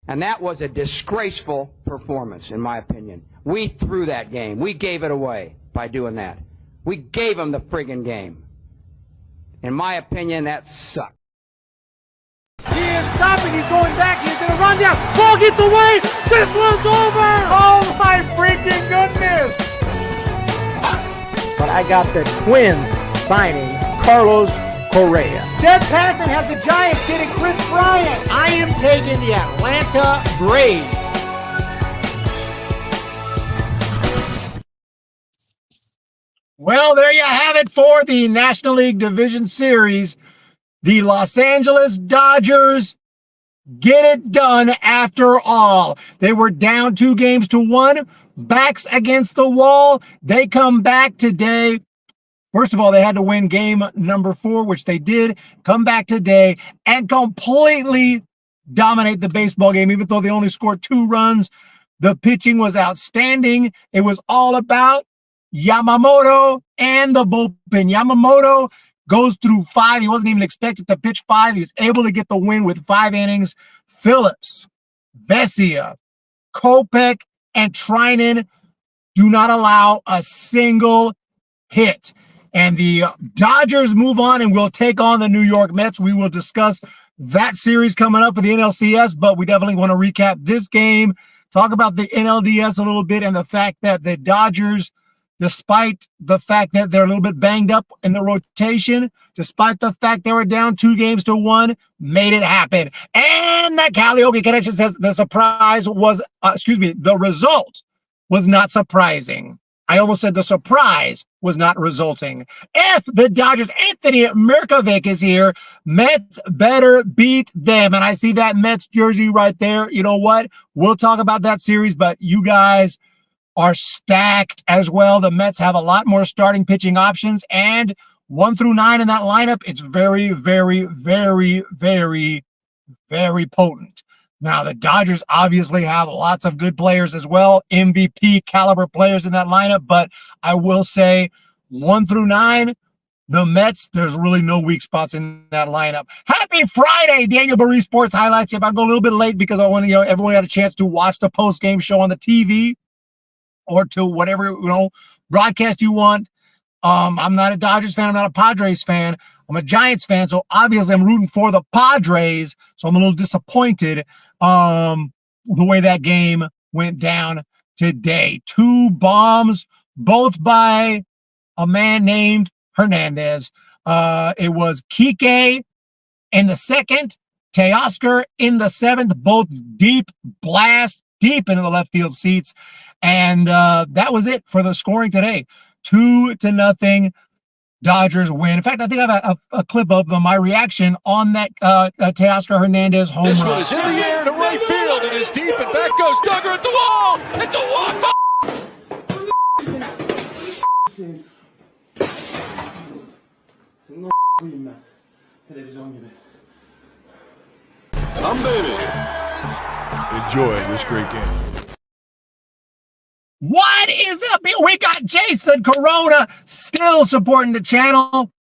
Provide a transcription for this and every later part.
And that was a disgraceful performance, in my opinion. We threw that game. We gave it away by doing that. We gave them the friggin' game. In my opinion, that sucked. He is stopping. He's going back. He's going to run down. Ball gets away. This one's over. Oh, my freaking goodness. But I got the Twins signing Carlos Correa. Jeff Passan has the Giants getting Chris Bryant. I am taking the Atlanta Braves. Well, there you have it for the National League Division Series. The Los Angeles Dodgers get it done after all. They were down 2-1, backs against the wall. They come back today. First of all, they had to win game number 4, which they did, come back today and completely dominate the baseball game, even though they only scored 2 runs. The pitching was outstanding. It was all about Yamamoto and the bullpen. Yamamoto goes through 5. He wasn't even expected to pitch 5. He was able to get the win with 5 innings. Phillips, Vesia, Kopech, and Trinan do not allow a single hit. And the Dodgers move on and will take on the New York Mets. We will discuss that series coming up for the NLCS, but we definitely want to recap this game, talk about the NLDS a little bit, and the fact that the Dodgers, despite the fact that they're a little bit banged up in the rotation, despite the fact they were down 2-1, made it happen. And the Karaoke Connection says the surprise was, the result was not surprising. I almost said the surprise was not resulting. If the Dodgers, Anthony Mirkovic is here, Mets better beat them. And I see that Mets jersey right there. You know what? We'll talk about that series, but you guys are stacked as well. The Mets have a lot more starting pitching options, and 1 through 9 in that lineup, it's very, very, very, very, very potent. Now, the Dodgers obviously have lots of good players as well, MVP caliber players in that lineup, but I will say 1 through 9, the Mets, there's really no weak spots in that lineup. Happy Friday, Daniel Barry Sports Highlights. If I go a little bit late because I want everyone had a chance to watch the post-game show on the TV or to whatever, broadcast you want. I'm not a Dodgers fan. I'm not a Padres fan. I'm a Giants fan, so obviously I'm rooting for the Padres, so I'm a little disappointed the way that game went down today. 2 bombs, both by a man named Hernandez. It was Kike in the 2nd, Teoscar in the 7th, both deep blast, deep into the left field seats. And that was it for the scoring today. 2-0. Dodgers win. In fact, I think I have a clip of my reaction on that Teoscar Hernandez home run. This one is in the air to right field. It is deep, and back goes Duggar at the wall. It's a walk. I'm baby. Enjoy this great game. What is up? We got Jason Corona still supporting the channel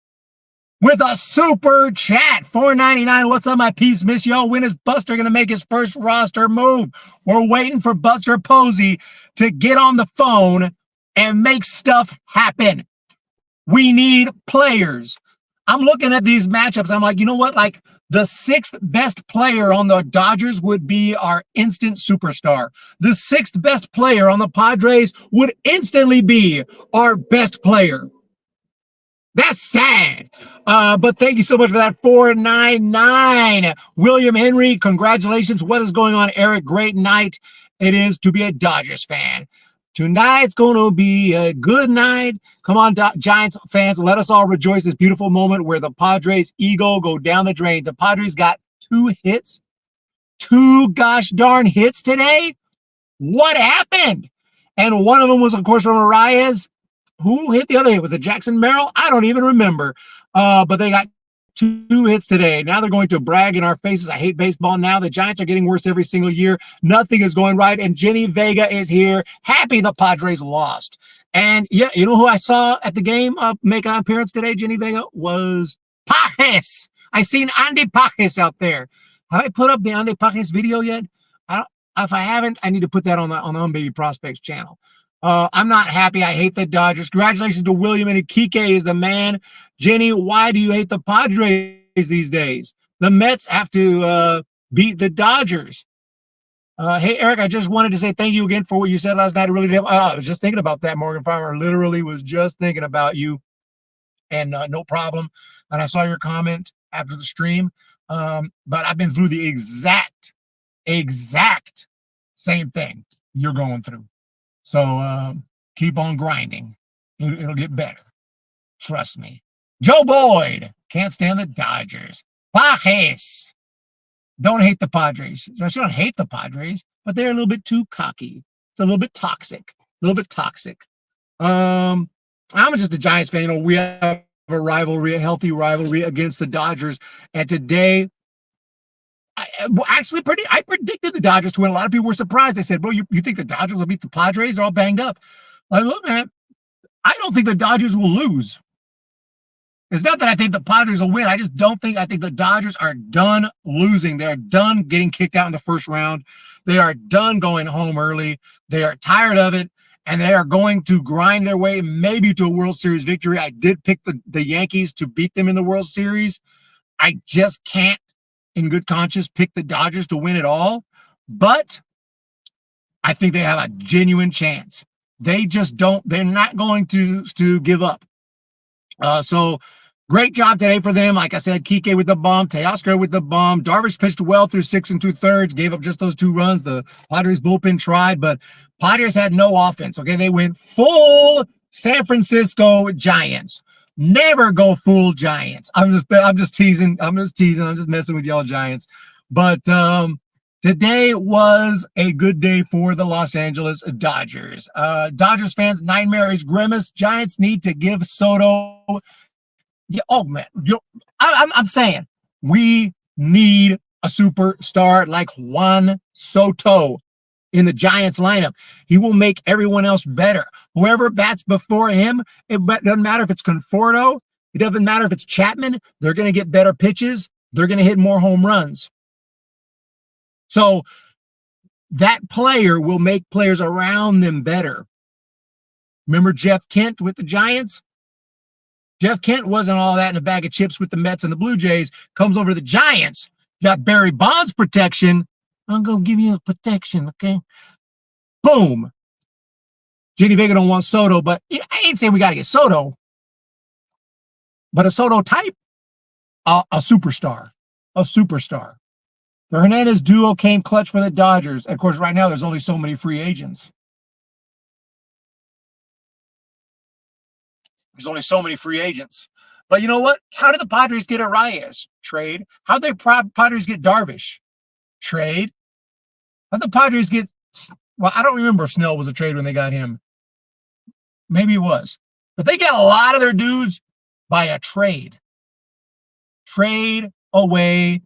with a super chat. $4.99. What's up, my peeps? Miss y'all. When is Buster going to make his first roster move? We're waiting for Buster Posey to get on the phone and make stuff happen. We need players. I'm looking at these matchups. I'm like, you know what? Like, the 6th best player on the Dodgers would be our instant superstar. The 6th best player on the Padres would instantly be our best player. That's sad. But thank you so much for that. $4.99. William Henry, congratulations. What is going on, Eric? Great night it is to be a Dodgers fan. Tonight's going to be a good night. Come on, Giants fans, let us all rejoice this beautiful moment where the Padres' ego go down the drain. The Padres got 2 hits, 2 gosh darn hits today. What happened? And one of them was, of course, from Arias. Who hit the other hit? Was it Jackson Merrill? I don't even remember. But they got 2 hits today. Now they're going to brag in our faces. I hate baseball now. The Giants are getting worse every single year. Nothing is going right. And Jenny Vega is here. Happy the Padres lost. And yeah, you know who I saw at the game make an appearance today, Jenny Vega? Was Pajes. I seen Andy Pajes out there. Have I put up the Andy Pajes video yet? If I haven't, I need to put that on the Humm Baby Prospects channel. I'm not happy. I hate the Dodgers. Congratulations to William, and Kike is the man. Jenny, why do you hate the Padres these days? The Mets have to beat the Dodgers. Hey, Eric, I just wanted to say thank you again for what you said last night. I really did. I was just thinking about that, Morgan Farmer. Literally was just thinking about you, and no problem. And I saw your comment after the stream. But I've been through the exact same thing you're going through. So keep on grinding. It'll get better. Trust me. Joe Boyd can't stand the Dodgers. Pajes. Don't hate the Padres. I don't hate the Padres, but they're a little bit too cocky. It's a little bit toxic. I'm just a Giants fan. You know, we have a rivalry, a healthy rivalry against the Dodgers. And today, I predicted the Dodgers to win. A lot of people were surprised. They said, bro, you think the Dodgers will beat the Padres? They're all banged up. Like, look, man, I don't think the Dodgers will lose. It's not that I think the Padres will win. I think the Dodgers are done losing. They're done getting kicked out in the first round. They are done going home early. They are tired of it, and they are going to grind their way maybe to a World Series victory. I did pick the Yankees to beat them in the World Series. I just can't, in good conscience, pick the Dodgers to win it all. But I think they have a genuine chance. They're not going to give up. So great job today for them. Like I said, Kike with the bomb, Teoscar with the bomb. Darvish pitched well through 6 2/3, gave up just those 2 runs. The Padres bullpen tried, but Padres had no offense. Okay, they went full San Francisco Giants. Never go full Giants. I'm just teasing. I'm just messing with y'all Giants. But today was a good day for the Los Angeles Dodgers. Dodgers fans, nightmare is grimace. Giants need to give Soto. Yeah, oh man, I'm saying we need a superstar like Juan Soto in the Giants lineup. He will make everyone else better. Whoever bats before him, it doesn't matter if it's Conforto, it doesn't matter if it's Chapman, they're going to get better pitches. They're going to hit more home runs. So that player will make players around them better. Remember Jeff Kent with the Giants? Jeff Kent wasn't all that in a bag of chips with the Mets and the Blue Jays. Comes over to the Giants, got Barry Bonds protection. I'm going to give you protection, okay? Boom. Jenny Vega don't want Soto, but I ain't saying we got to get Soto. But a Soto type, a superstar. The Hernandez duo came clutch for the Dodgers. Of course, right now there's only so many free agents. But you know what? How did the Padres get Arias? Trade. How did the Padres get Darvish? Trade. How did the Padres get... Well, I don't remember if Snell was a trade when they got him. Maybe it was. But they got a lot of their dudes by a trade. Trade away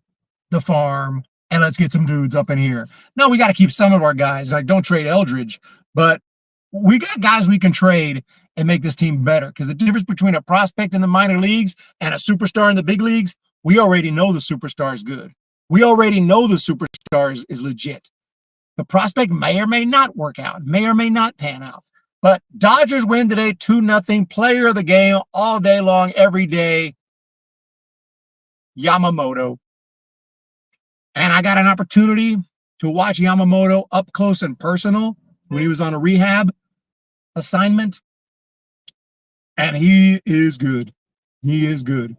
the farm, and let's get some dudes up in here. No, we got to keep some of our guys. Like, don't trade Eldridge, but we got guys we can trade and make this team better. Because the difference between a prospect in the minor leagues and a superstar in the big leagues, we already know the superstar is good. We already know the superstar is legit. The prospect may or may not work out, may or may not pan out. But Dodgers win today 2-0. Player of the game all day long, every day, Yamamoto. And I got an opportunity to watch Yamamoto up close and personal when he was on a rehab assignment. And he is good. Baby,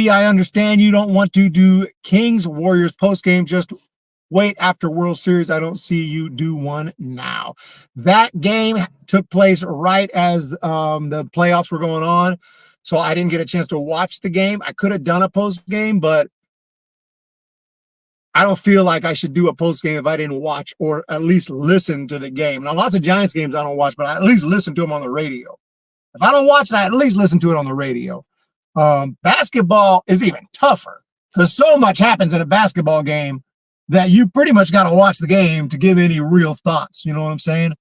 I understand you don't want to do Kings Warriors postgame. Just wait after World Series. I don't see you do one now. That game took place right as the playoffs were going on. So I didn't get a chance to watch the game. I could have done a post game, but I don't feel like I should do a post game if I didn't watch or at least listen to the game. Now, lots of Giants games I don't watch, but I at least listen to them on the radio. If I don't watch it, I at least listen to it on the radio. Basketball is even tougher because so much happens in a basketball game that you pretty much got to watch the game to give any real thoughts. You know what I'm saying?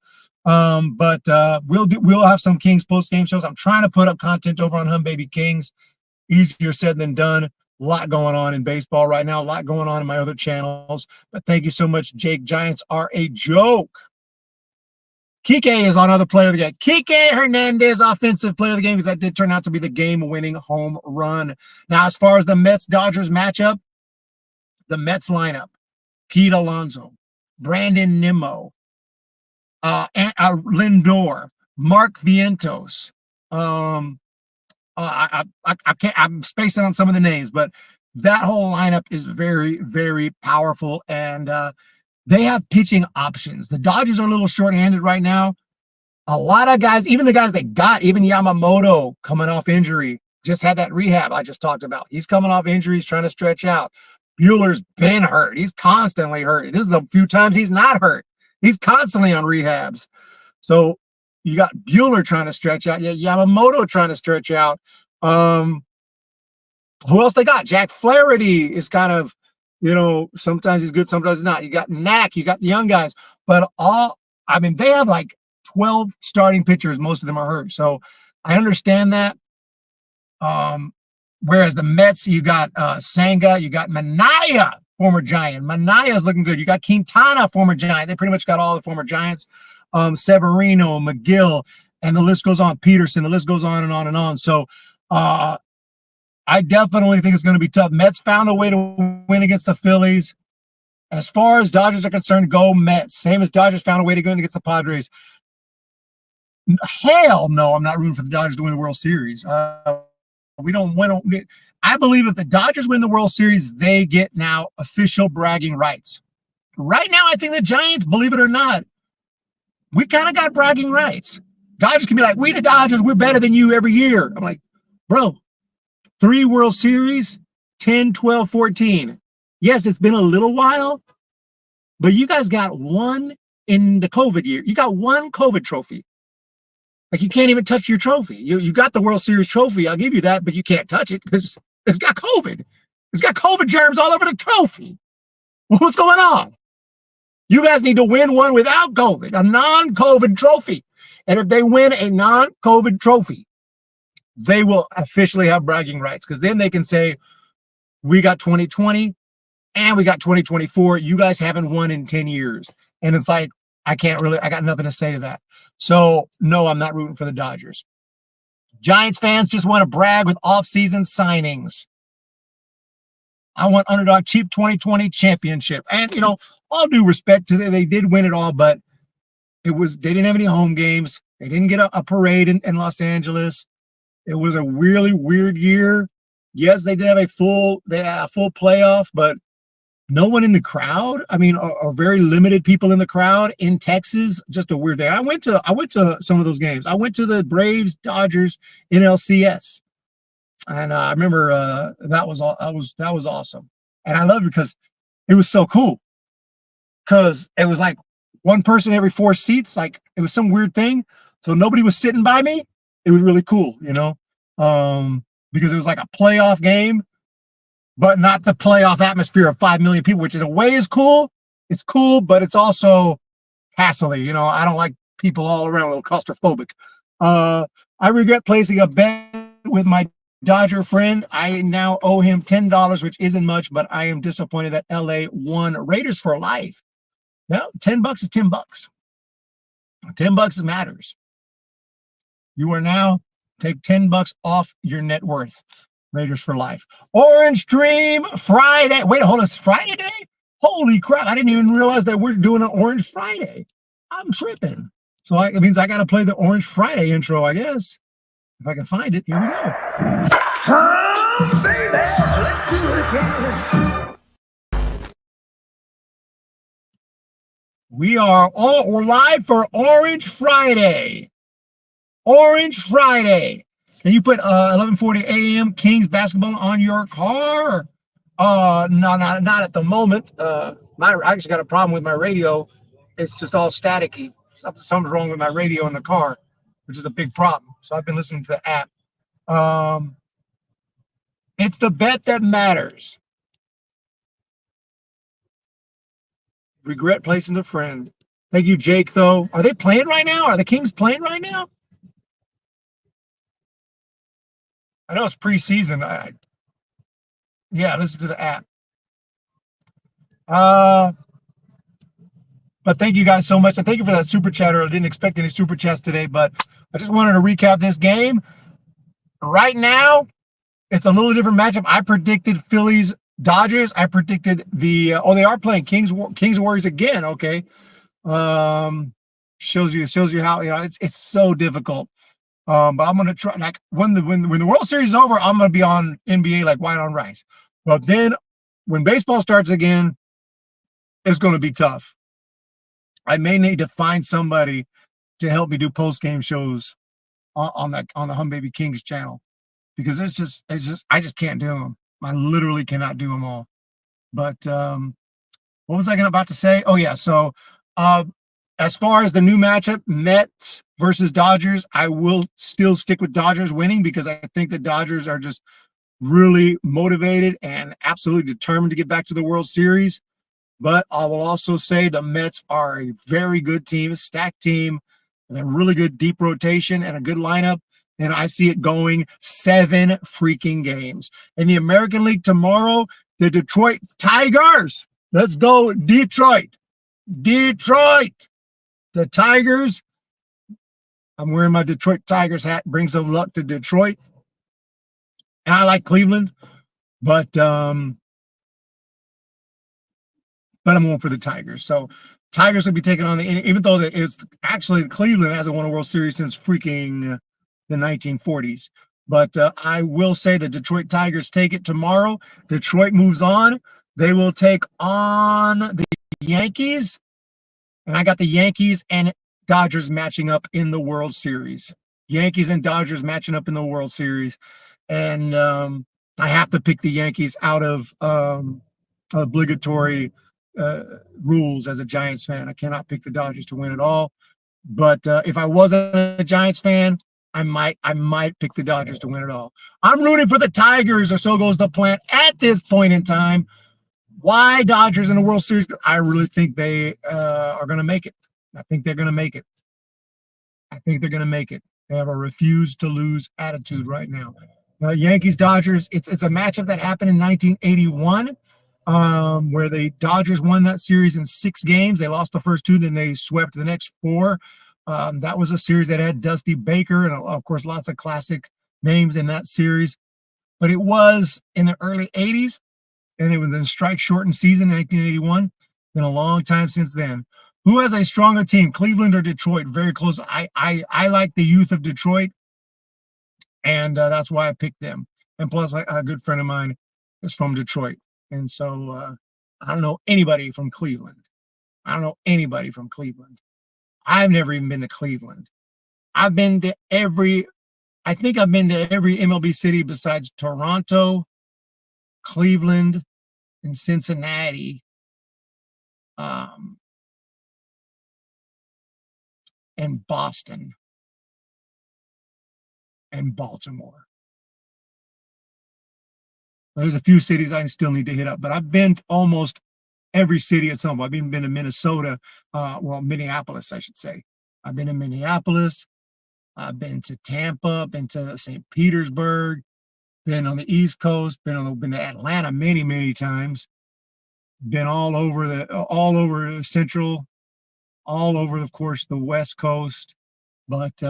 But we'll have some Kings post game shows. I'm trying to put up content over on Humm Baby Kings. Easier said than done. A lot going on in baseball right now, a lot going on in my other channels. But thank you so much, Jake. Giants are a joke. Kike is on other player of the game. Kike Hernandez, offensive player of the game, because that did turn out to be the game-winning home run. Now, as far as the Mets-Dodgers matchup, the Mets lineup, Pete Alonso, Brandon Nimmo, Lindor, Mark Vientos. I can't. I'm spacing on some of the names, but that whole lineup is very, very powerful, and they have pitching options. The Dodgers are a little short-handed right now. A lot of guys, even the guys they got, even Yamamoto coming off injury, just had that rehab I just talked about. He's coming off injuries, trying to stretch out. Bueller's been hurt. He's constantly hurt. This is a few times he's not hurt. He's constantly on rehabs. So you got Bueller trying to stretch out. Yeah, Yamamoto trying to stretch out. Who else they got? Jack Flaherty is kind of, sometimes he's good, sometimes he's not. You got Knack, you got the young guys. But they have like 12 starting pitchers. Most of them are hurt. So I understand that. Whereas the Mets, you got Senga, you got Manaya, former Giant. Manaya's looking good. You got Quintana, former Giant. They pretty much got all the former Giants. Severino, McGill, and the list goes on. Peterson, the list goes on and on and on. So I definitely think it's going to be tough. Mets found a way to win against the Phillies. As far as Dodgers are concerned, go Mets. Same as Dodgers found a way to go against the Padres. Hell no, I'm not rooting for the Dodgers to win the World Series. We don't win. I believe if the Dodgers win the World Series, they get now official bragging rights. Right now, I think the Giants, believe it or not, we kind of got bragging rights. Dodgers can be like, we the Dodgers, we're better than you every year. I'm like, bro, 3 World Series, 10, 12, 14. Yes, it's been a little while, but you guys got one in the COVID year. You got one COVID trophy. Like, you can't even touch your trophy. You got the World Series trophy. I'll give you that, but you can't touch it because it's got COVID. It's got COVID germs all over the trophy. What's going on? You guys need to win one without COVID, a non-COVID trophy. And if they win a non-COVID trophy, they will officially have bragging rights, because then they can say, we got 2020 and we got 2024. You guys haven't won in 10 years. And it's like, I got nothing to say to that. So, no, I'm not rooting for the Dodgers. Giants fans just want to brag with off-season signings. I want underdog cheap 2020 championship. And, all due respect to them, they did win it all, but they didn't have any home games. They didn't get a parade in Los Angeles. It was a really weird year. Yes, they did have a full playoff, but no one in the crowd. I mean, or very limited people in the crowd in Texas. Just a weird thing. I went to some of those games. I went to the Braves Dodgers NLCS, and I remember that was awesome. And I loved it because it was so cool. Because it was like one person every 4 seats. Like, it was some weird thing. So nobody was sitting by me. It was really cool, because it was like a playoff game, but not the playoff atmosphere of 5 million people, which in a way is cool. It's cool, but it's also hassly. I don't like people all around, a little claustrophobic. I regret placing a bet with my Dodger friend. I now owe him $10, which isn't much, but I am disappointed that LA won. Raiders for life. Well, $10 is $10. $10 matters. You are now take $10 off your net worth. Raiders for life. Orange Dream Friday. Wait, hold on. It's Friday day? Holy crap. I didn't even realize that we're doing an Orange Friday. I'm tripping. So it means I got to play the Orange Friday intro, I guess. If I can find it. Here we go. Oh, baby. Let's do it again. We're live for Orange Friday. Orange Friday. Can you put 11:40 a.m. Kings basketball on your car? No, not at the moment. I just got a problem with my radio. It's just all staticky. Something's wrong with my radio in the car, which is a big problem. So I've been listening to the app. It's the bet that matters. Regret placing the friend. Thank you, Jake, though. Are they playing right now? Are the Kings playing right now? I know it's preseason. Yeah, listen to the app. But thank you guys so much. And thank you for that super chatter. I didn't expect any super chats today, but I just wanted to recap this game. Right now, it's a little different matchup. I predicted Phillies Dodgers. I predicted the they are playing Kings Warriors again. Okay. Shows you how, it's so difficult. But I'm gonna try, like, when the World Series is over, I'm gonna be on NBA like white on rice. But then when baseball starts again, it's gonna be tough. I may need to find somebody to help me do post game shows on the Humm Baby Kings channel, because it's just I just can't do them. I literally cannot do them all. But what was I about to say? Oh yeah, so as far as the new matchup, Mets versus Dodgers, I will still stick with Dodgers winning, because I think the Dodgers are just really motivated and absolutely determined to get back to the World Series. But I will also say the Mets are a very good team, a stacked team, and a really good deep rotation and a good lineup. And I see it going 7 freaking games. In the American League tomorrow, the Detroit Tigers. Let's go, Detroit. Detroit. The Tigers. I'm wearing my Detroit Tigers hat. Bring some luck to Detroit. And I like Cleveland, but I'm going for the Tigers. So Tigers will be taking on even though it's actually Cleveland hasn't won a World Series since freaking the 1940s. But I will say the Detroit Tigers take it tomorrow. Detroit moves on. They will take on the Yankees. And I got the Yankees and Dodgers matching up in the World Series. Yankees and Dodgers matching up in the World Series. And I have to pick the Yankees out of obligatory rules as a Giants fan. I cannot pick the Dodgers to win at all. But if I wasn't a Giants fan, I might pick the Dodgers to win it all. I'm rooting for the Tigers, or so goes the plan at this point in time. Why Dodgers in the World Series? I really think they are going to make it. I think they're going to make it. I think they're going to make it. They have a refuse to lose attitude right now. Yankees Dodgers. It's a matchup that happened in 1981, where the Dodgers won that series in 6 games. They lost the first 2, then they swept the next 4. That was a series that had Dusty Baker and, of course, lots of classic names in that series. But it was in the early 80s, and it was in strike shortened season, 1981. Been a long time since then. Who has a stronger team, Cleveland or Detroit? Very close. I like the youth of Detroit, and that's why I picked them. And plus, a good friend of mine is from Detroit, and so I don't know anybody from Cleveland. I've never even been to Cleveland. I've been to every MLB city besides Toronto, Cleveland, and Cincinnati. And Boston and Baltimore. There's a few cities I still need to hit up, but I've been to almost every city at some point. I've even been to Minnesota, Minneapolis, I should say. I've been to Minneapolis. I've been to Tampa, been to St. Petersburg, been on the East Coast, been to Atlanta many, many times. Been all over Central, all over, of course, the West Coast. But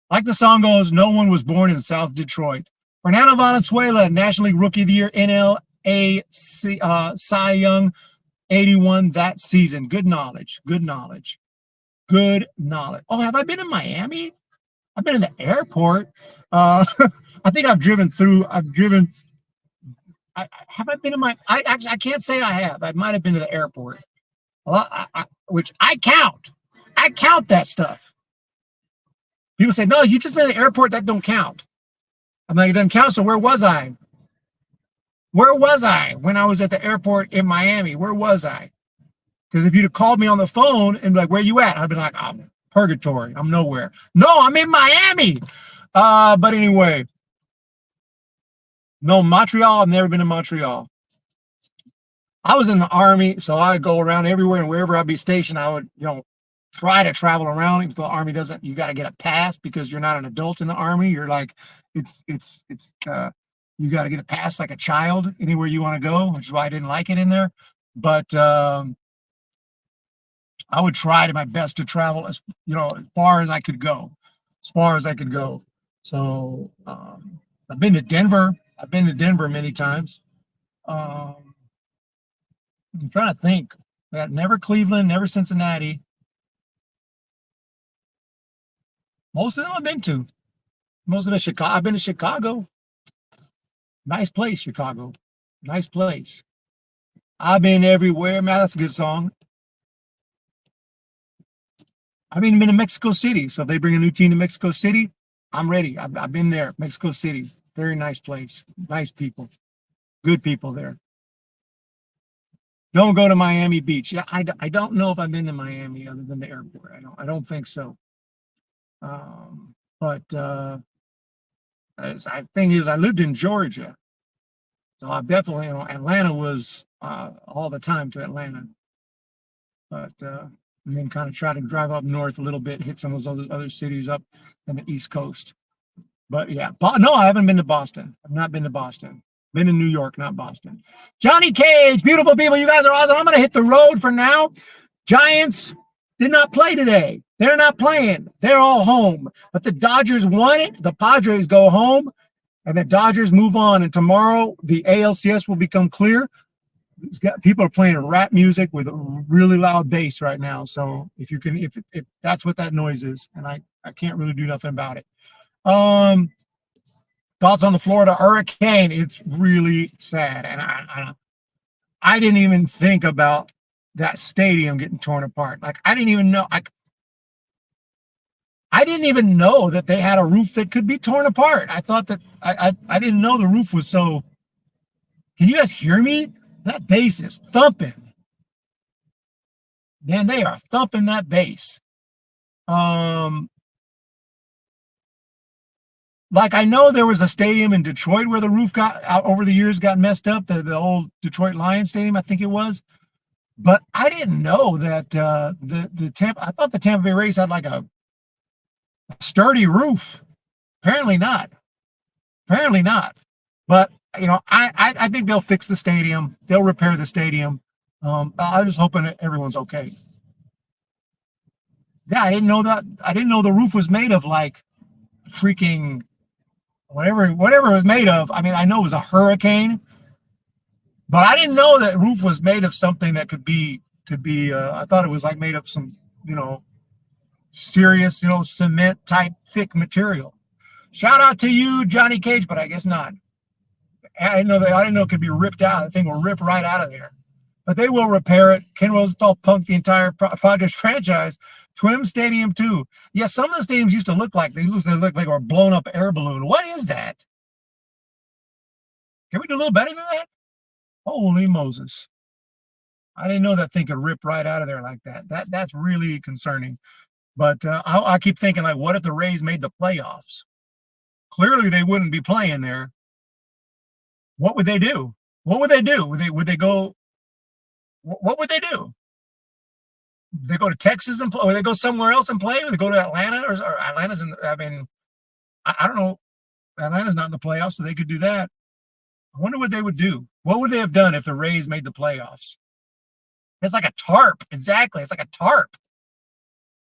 like the song goes, no one was born in South Detroit. Fernando Valenzuela, National League Rookie of the Year, NLA Cy Young, 81 that season. Good knowledge. Oh, have I been in Miami? I've been in the airport. I think have I been in I can't say I have. I might have been to the airport. Well, which I count. I count that stuff. People say, no, you just been at the airport, that don't count. I'm like, it doesn't count, so where was I? Where was I when I was at the airport in Miami? Where was I? Because if you'd have called me on the phone and be like, where you at? I'd be like, I'm purgatory. I'm nowhere. No, I'm in Miami. But anyway. No, Montreal. I've never been to Montreal. I was in the Army, so I'd go around everywhere, and wherever I'd be stationed, I would, try to travel around. If the Army doesn't, you got to get a pass because you're not an adult in the Army. You're like, it's You got to get it past like a child anywhere you want to go, which is why I didn't like it in there. But I would try to my best to travel as far as I could go, So I've been to Denver. I've been to Denver many times. I'm trying to think. Never Cleveland, never Cincinnati. Most of them I've been to. Most of them Chicago. I've been to Chicago. Nice place, Chicago. Nice place. I've been everywhere. Man, that's a good song. I've even been to Mexico City. So if they bring a new team to Mexico City, I'm ready. I've been there. Mexico City. Very nice place. Nice people. Good people there. Don't go to Miami Beach. Yeah, I don't know if I've been to Miami other than the airport. I don't think so. But the thing is, I lived in Georgia. So I definitely, Atlanta was all the time to Atlanta. But and then kind of try to drive up north a little bit, hit some of those other cities up on the East Coast. But yeah, no, I haven't been to Boston. I've not been to Boston. Been in New York, not Boston. Johnny Cage, beautiful people. You guys are awesome. I'm going to hit the road for now. Giants did not play today. They're not playing. They're all home. But the Dodgers won it. The Padres go home, and the Dodgers move on. And tomorrow, the ALCS will become clear. People are playing rap music with a really loud bass right now. So if that's what that noise is, and I can't really do nothing about it. Thoughts on the Florida hurricane? It's really sad, and I didn't even think about that stadium getting torn apart. Like I didn't even know. I didn't even know that they had a roof that could be torn apart. I thought that I didn't know the roof was so. Can you guys hear me? That bass is thumping. Man, they are thumping that bass. Like I know there was a stadium in Detroit where the roof got out over the years, got messed up. The old Detroit Lions Stadium, I think it was. But I didn't know that the Tampa. I thought the Tampa Bay Rays had like a sturdy roof. Apparently not. Apparently not. But I think they'll fix the stadium. They'll repair the stadium. I'm just hoping that everyone's okay. Yeah, I didn't know that. I didn't know the roof was made of like freaking whatever it was made of. I mean, I know it was a hurricane, but I didn't know that roof was made of something that could be. I thought it was like made of some, serious, cement type thick material. Shout out to you, Johnny Cage, but I guess not. I didn't know it could be ripped out. The thing will rip right out of there. But they will repair it. Ken Rosenthal punked the entire Padres franchise. Twim Stadium too. Yeah, some of the stadiums used to look like they look like they were a blown up air balloon. What is that? Can we do a little better than that? Holy Moses. I didn't know that thing could rip right out of there like that. That's really concerning. But I keep thinking, like, what if the Rays made the playoffs? Clearly they wouldn't be playing there. What would they do? What would they do? Would they go? What would they do? Would they go to Texas and play? Would they go somewhere else and play? Would they go to Atlanta or Atlanta's? I don't know. Atlanta's not in the playoffs, so they could do that. I wonder what they would do. What would they have done if the Rays made the playoffs? It's like a tarp. Exactly. It's like a tarp.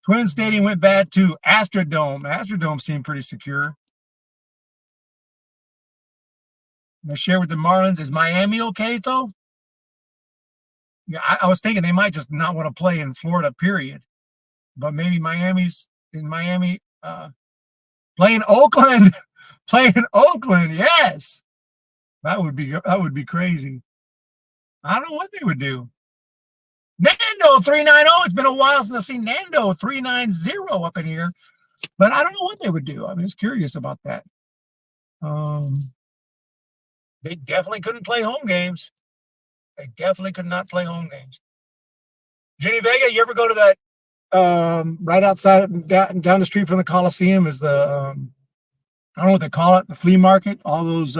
Twin Stadium went bad too. Astrodome. Astrodome seemed pretty secure. They share with the Marlins. Is Miami okay though? Yeah, I was thinking they might just not want to play in Florida, period. But maybe Miami's in Miami. Playing Oakland. Playing Oakland, yes. That would be crazy. I don't know what they would do. Nando 390. It's been a while since I've seen Nando 390 up in here. But I don't know what they would do. I'm just curious about that. They definitely couldn't play home games. They definitely could not play home games. Jenny Vega, you ever go to that right outside down the street from the Coliseum is the I don't know what they call it, the flea market, all those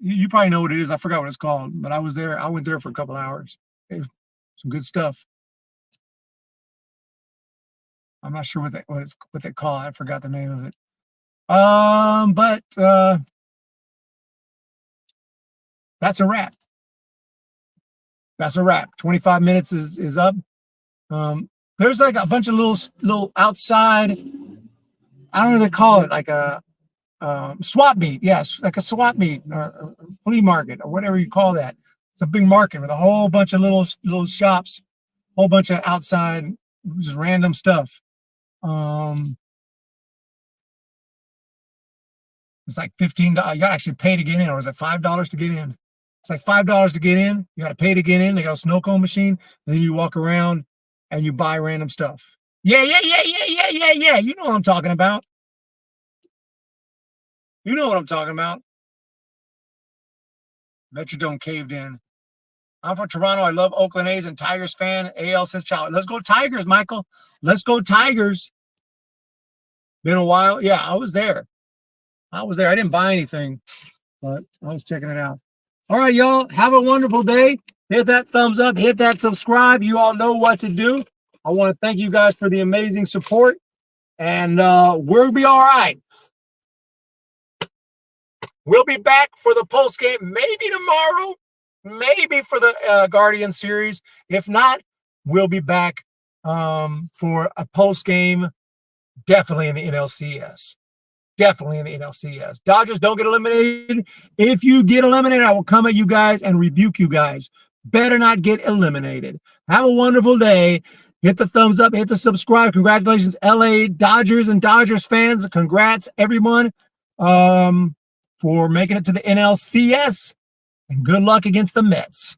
you probably know what it is. I forgot what it's called, but I was there. I went there for a couple hours. Some good stuff. I'm not sure what they call it. I forgot the name of it. But that's a wrap. That's a wrap. 25 minutes is up. There's like a bunch of little outside, I don't know what they call it, like a swap meet. Yes, like a swap meet or flea market or whatever you call that. It's a big market with a whole bunch of little shops, whole bunch of outside, just random stuff. It's like $15. You got to actually pay to get in, or is it $5 to get in? It's like $5 to get in. You got to pay to get in. They got a snow cone machine. And then you walk around and you buy random stuff. Yeah. You know what I'm talking about. You know what I'm talking about. Metrodome caved in. I'm from Toronto. I love Oakland A's and Tigers fan. AL since childhood. Let's go Tigers, Michael. Let's go Tigers. Been a while. Yeah, I was there. I didn't buy anything, but I was checking it out. All right, y'all. Have a wonderful day. Hit that thumbs up. Hit that subscribe. You all know what to do. I want to thank you guys for the amazing support. And we'll be all right. We'll be back for the post game maybe tomorrow, maybe for the Guardian series. If not, we'll be back for a post game, definitely in the NLCS. Definitely in the NLCS. Dodgers don't get eliminated. If you get eliminated, I will come at you guys and rebuke you guys. Better not get eliminated. Have a wonderful day. Hit the thumbs up. Hit the subscribe. Congratulations, LA Dodgers and Dodgers fans. Congrats, everyone, for making it to the NLCS. And good luck against the Mets.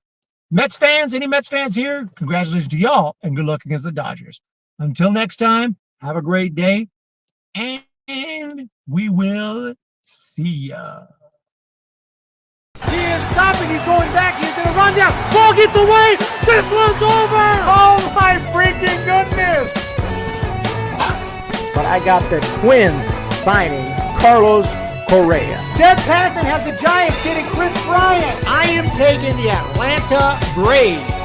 Mets fans, any Mets fans here? Congratulations to y'all and good luck against the Dodgers. Until next time, have a great day. And we will see ya. He is stopping. He's going back. He's going to run down. Ball gets away. This one's over. Oh, my freaking goodness. But I got the Twins signing Carlos Correa. Dead pass and has the Giants getting Chris Bryant. I am taking the Atlanta Braves.